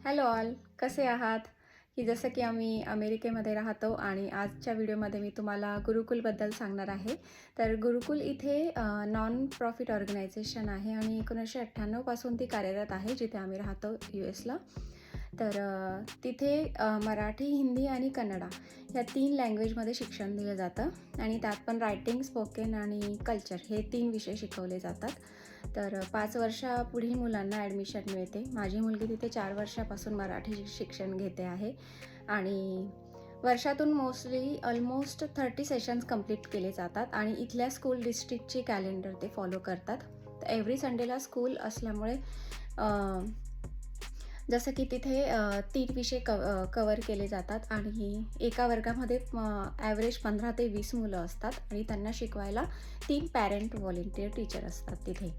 Hello all, कसे आहात? जसं की आम्ही अमेरिकेमध्ये राहतो आणि आजच्या व्हिडिओमध्ये मी तुम्हाला गुरुकुलबद्दल सांगणार आहे. तर गुरुकुल इथे नॉन प्रॉफिट ऑर्गनायझेशन आहे आणि 1998 पासून ती कार्यरत आहे जिथे आम्ही राहतो US ला. तर तिथे मराठी, हिंदी आणि कन्नडा ह्या 3 लँग्वेजमध्ये शिक्षण दिलं जातं आणि त्यात पण रायटिंग, स्पोकन आणि कल्चर हे 3 विषय शिकवले जातात. तर 5 वर्षापुढील मुलांना ॲडमिशन मिळते. माझी मुलगी तिथे 4 वर्षापासून मराठी शिक्षण घेते आहे आणि वर्षातून ऑलमोस्ट 30 सेशन्स कंप्लीट केले जातात आणि इथल्या स्कूल डिस्ट्रिक्टची कॅलेंडर ते फॉलो करतात. तर एव्हरी संडेला स्कूल असल्यामुळे जसं की तिथे 3 विषय कवर केले जातात आणि एका वर्गामध्ये ॲव्हरेज 15 ते 20 मुलं असतात आणि त्यांना शिकवायला 3 पॅरेंट व्हॉलंटियर टीचर असतात तिथे.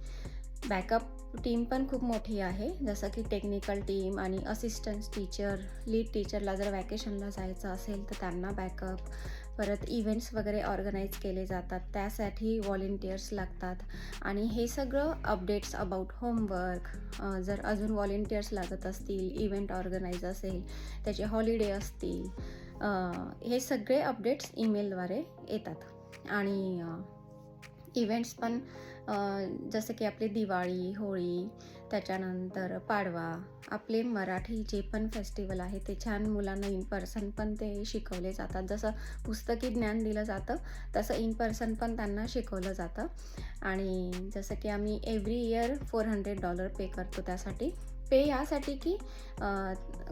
बॅकअप टीम पण खूप मोठी आहे, जसं की टेक्निकल टीम आणि असिस्टंट टीचर, लीड टीचरला जर वॅकेशनला जायचं असेल तर त्यांना बॅकअप, परत इव्हेंट्स वगैरे ऑर्गनाईज केले जातात, त्यासाठी व्हॉलंटियर्स लागतात आणि हे सगळं अपडेट्स अबाउट होमवर्क, जर अजून व्हॉलंटियर्स लागत असतील, इव्हेंट ऑर्गनाईज असेल, त्याचे हॉलिडे असतील, हे सगळे अपडेट्स ईमेलद्वारे येतात. आणि इव्हेंट्स पण जसं की आपली दिवाळी, होळी, त्याच्यानंतर पाडवा, आपले मराठी जे पण फेस्टिवल आहे ते छान मुलांना इन पर्सन पण ते शिकवले जातात. जसं पुस्तकी ज्ञान दिलं जातं तसं इन पर्सन पण त्यांना शिकवलं जातं. आणि जसं की आम्ही एव्हरी इयर $400 पे करतो त्यासाठी. पे यासाठी की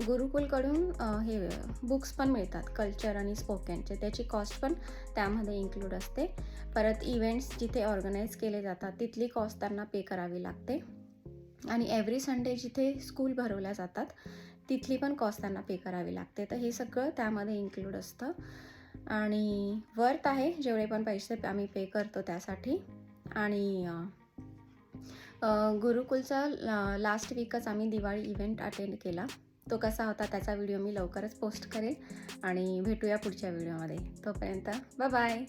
गुरुकुलकडून हे बुक्स पण मिळतात कल्चर आणि स्पोकनचे, त्याची कॉस्ट पण त्यामध्ये इन्क्लूड असते. परत इव्हेंट्स जिथे ऑर्गनाईज केले जातात तिथली कॉस्ट त्यांना पे करावी लागते आणि एव्हरी संडे जिथे स्कूल भरवल्या जातात तिथली पण कॉस्ट त्यांना पे करावी लागते. तर हे सगळं त्यामध्ये इन्क्लूड असतं आणि वर्थ आहे जेवढे पण पैसे आम्ही पे करतो त्यासाठी. आणि गुरुकुलचा लास्ट वीकच आम्ही दिवाळी इव्हेंट अटेंड केला. तो कसा होता त्याचा व्हिडिओ मी लवकरच पोस्ट करेन आणि भेटूया पुढच्या व्हिडिओमध्ये. तोपर्यंत बाय.